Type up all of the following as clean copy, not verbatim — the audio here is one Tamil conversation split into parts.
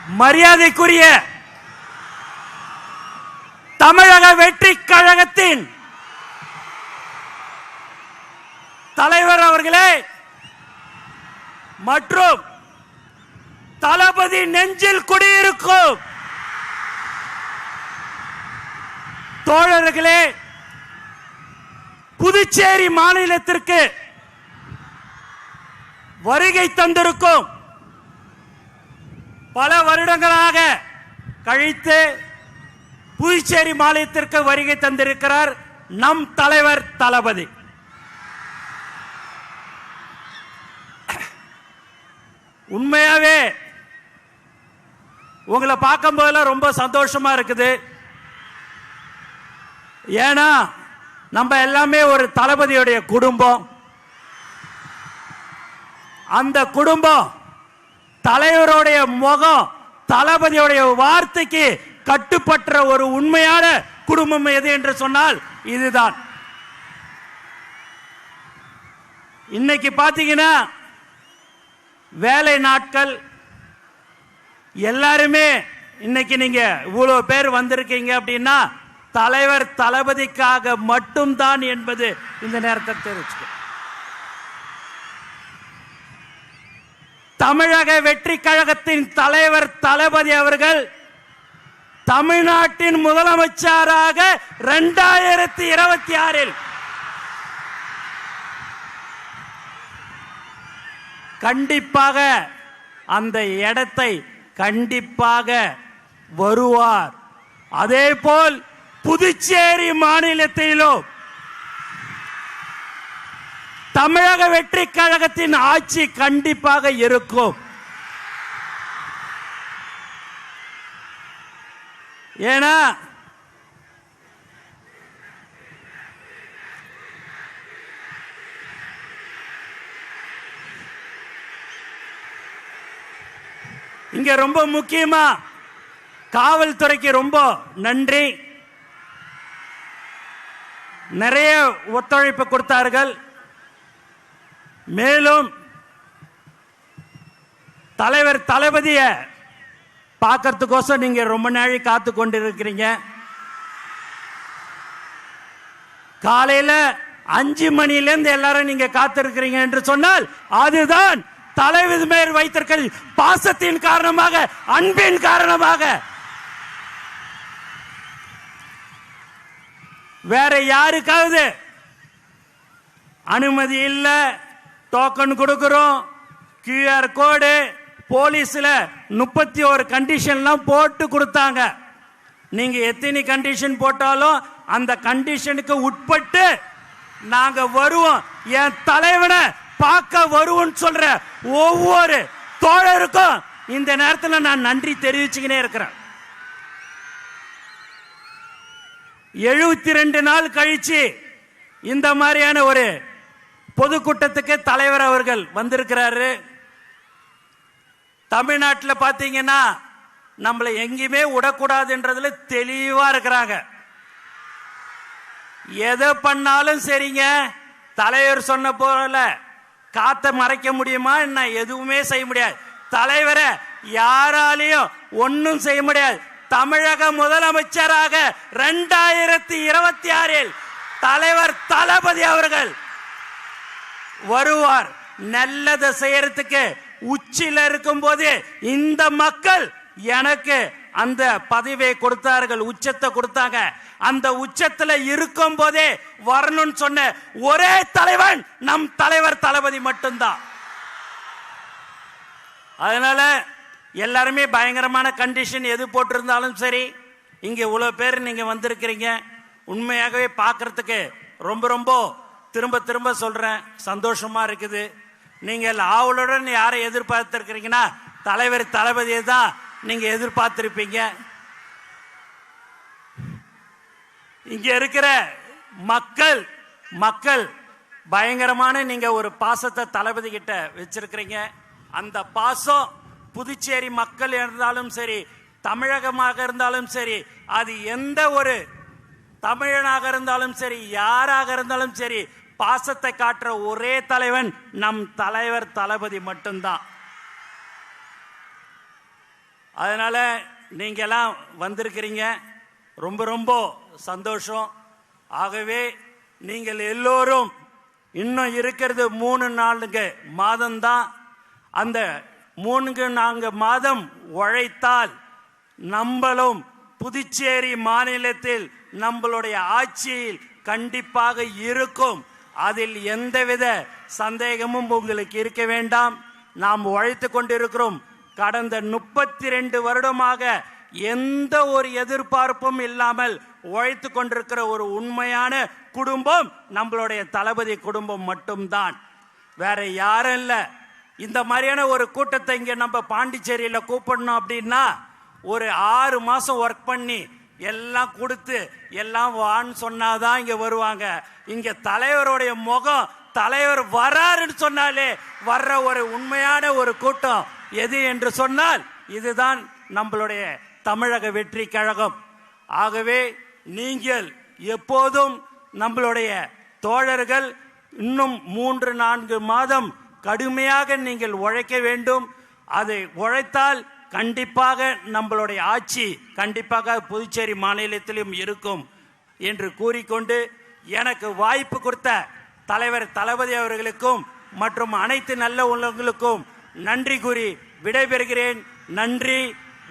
மரியாதைக்குரிய தமிழக வெற்றி கழகத்தின் தலைவர் அவர்களே மற்றும் தளபதி நெஞ்சில் குடியிருக்கும் தோழர்களே, புதுச்சேரி மாநிலத்திற்கு வருகை தந்திருக்கும் பல வருடங்களாக கழித்து புதுச்சேரி மாநிலத்திற்கு வருகை தந்திருக்கிறார் நம் தலைவர் தளபதி. உண்மையாவே உங்களை பார்க்கும் போதெல்லாம் ரொம்ப சந்தோஷமா இருக்குது. ஏன்னா நம்ம எல்லாமே ஒரு தளபதியுடைய குடும்பம். அந்த குடும்பம் தலைவருடைய முகம், தளபதியுடைய வார்த்தைக்கு கட்டுப்பட்ட ஒரு உண்மையான குடும்பம் எது என்று சொன்னால் இதுதான். இன்னைக்கு பாத்தீங்கன்னா வேலை நாட்கள் எல்லாருமே இன்னைக்கு நீங்க இவ்வளவு பேர் வந்திருக்கீங்க அப்படின்னா தலைவர் தளபதிக்காக மட்டும்தான் என்பது இந்த நேரத்தை தெரிவிச்சு. தமிழக வெற்றி கழகத்தின் தலைவர் தளபதி அவர்கள் தமிழ்நாட்டின் முதலமைச்சராக 2026 கண்டிப்பாக அந்த இடத்தை கண்டிப்பாக வருவார். அதேபோல் புதுச்சேரி மாநிலத்திலும் தமிழக வெற்றி கழகத்தின் ஆட்சி கண்டிப்பாக இருக்கும். ஏன்னா இங்க ரொம்ப முக்கியமா காவல்துறைக்கு ரொம்ப நன்றி. நிறைய ஒத்துழைப்பு கொடுத்தார்கள். மேலும் தலைவர் தளபதிய பார்க்கறதுக்கோசம் நீங்க ரொம்ப நாளை காத்து கொண்டிருக்கிறீங்க. காலையில 5 மணியிலிருந்து எல்லாரும் நீங்க காத்திருக்கிறீங்க என்று சொன்னால் அதுதான் தலைவர் மேல் வைத்திருக்கிற பாசத்தின் காரணமாக, அன்பின் காரணமாக. வேற யாருக்காவது அனுமதி இல்ல, டோக்கன் கொடுக்கிறோம், QR கோடு, போலீஸ்ல 31 கண்டிஷன்லாம் போட்டு கொடுத்தாங்க. நீங்க எத்தனை கண்டிஷன் போட்டாலும் அந்த கண்டிஷனுக்கு உட்பட்டு நாங்க வருவோம். என் தலைவனை பார்க்க வருவோம் சொல்ற ஒவ்வொரு தோழருக்கும் இந்த நேரத்தில் நான் நன்றி தெரிவிச்சுக்கினே இருக்கிறேன். 72 நாள் கழிச்சு இந்த மாதிரியான ஒரு பொதுக்கூட்டத்துக்கு தலைவர் அவர்கள் வந்திருக்கிறாரு. தமிழ்நாட்டில் பார்த்தீங்கன்னா நம்மளை எங்கேயுமே விடக்கூடாதுன்றதுல தெளிவா இருக்கிறாங்க. எதை பண்ணாலும் சரிங்க, தலைவர் சொன்ன போல காத்த மறைக்க முடியுமா என்ன? எதுவுமே செய்ய முடியாது. தலைவரை யாராலையும் ஒன்னும் செய்ய முடியாது. தமிழக முதலமைச்சராக 2026 தலைவர் தளபதி அவர்கள் வருவார். நல்லதை செய்யறதுக்கு உச்சில இருக்கும் போது இந்த மக்கள் எனக்கு அந்த பதவியை கொடுத்தார்கள், உச்சத்தை கொடுத்தாங்க. அந்த உச்சத்துல இருக்கும் போதே வரணும்னு சொன்ன ஒரே தலைவன் நம் தலைவர் தளபதி மட்டும்தான். அதனால எல்லாருமே பயங்கரமான கண்டிஷன் எது போட்டிருந்தாலும் சரி, இங்க இவ்வளவு பேர் நீங்க வந்திருக்கிறீங்க. உண்மையாகவே பார்க்கறதுக்கு ரொம்ப ரொம்ப திரும்ப திரும்ப சொல்றேன், சந்தோஷமா இருக்குது. நீங்கள் ஆவலுடன் யாரை எதிர்பார்த்திருக்கிறீங்கன்னா தலைவர் தளபதியை தான் நீங்க எதிர்பார்த்திருப்பீங்க. இங்க இருக்கிற மக்கள் பயங்கரமான நீங்க ஒரு பாசத்தை தளபதி கிட்ட வச்சிருக்கிறீங்க. அந்த பாசம் புதுச்சேரி மக்கள் இருந்தாலும் சரி, தமிழகமாக இருந்தாலும் சரி, அது எந்த ஒரு தமிழனாக இருந்தாலும் சரி, யாராக இருந்தாலும் சரி, பாசத்தை காட்டுற ஒரே தலைவன் நம் தலைவர் தளபதி மட்டும்தான். அதனால நீங்கெல்லாம் வந்திருக்கிறீங்க, ரொம்ப ரொம்ப சந்தோஷம். ஆகவே நீங்கள் எல்லோரும் இன்னும் இருக்கிறது 3-4 மாதம்தான். அந்த 3-4 மாதம் உழைத்தால் நம்மளும் புதுச்சேரி மாநிலத்தில் நம்மளுடைய ஆட்சியில் கண்டிப்பாக இருக்கும். அதில் எந்தவித சந்தேகமும் உங்களுக்கு இருக்க வேண்டாம். நாம் உழைத்து கொண்டிருக்கிறோம். கடந்த 32 வருடமாக எந்த ஒரு எதிர்பார்ப்பும் இல்லாமல் உழைத்து கொண்டிருக்கிற ஒரு உண்மையான குடும்பம் நம்மளுடைய தளபதி குடும்பம் மட்டும்தான், வேற யாரும் இல்லை. இந்த மாதிரியான ஒரு கூட்டத்தை இங்க நம்ம பாண்டிச்சேரியில் கூப்பிடணும் அப்படின்னா ஒரு 6 மாசம் ஒர்க் பண்ணி எல்லாம் கொடுத்து எல்லாம் வான்னு சொன்னாதான் இங்க வருவாங்க. இங்க தலைவருடைய முகம், தலைவர் வராருன்னு சொன்னாலே வர்ற ஒரு உண்மையான ஒரு கூட்டம் எது என்று சொன்னால் இதுதான் நம்மளுடைய தமிழக வெற்றி கழகம். ஆகவே நீங்கள் எப்போதும் நம்மளுடைய தோழர்கள் இன்னும் 3-4 மாதம் கடுமையாக நீங்கள் உழைக்க வேண்டும். அதை உழைத்தால் கண்டிப்பாக நம்மளுடைய ஆட்சி கண்டிப்பாக புதுச்சேரி மாநிலத்திலும் இருக்கும் என்று கூறிக்கொண்டு எனக்கு வாய்ப்பு கொடுத்த தலைவர் தளபதி அவர்களுக்கும் மற்றும் அனைத்து நல்ல உள்ளங்களுக்கும் நன்றி கூறி விடைபெறுகிறேன். நன்றி,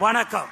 வணக்கம்.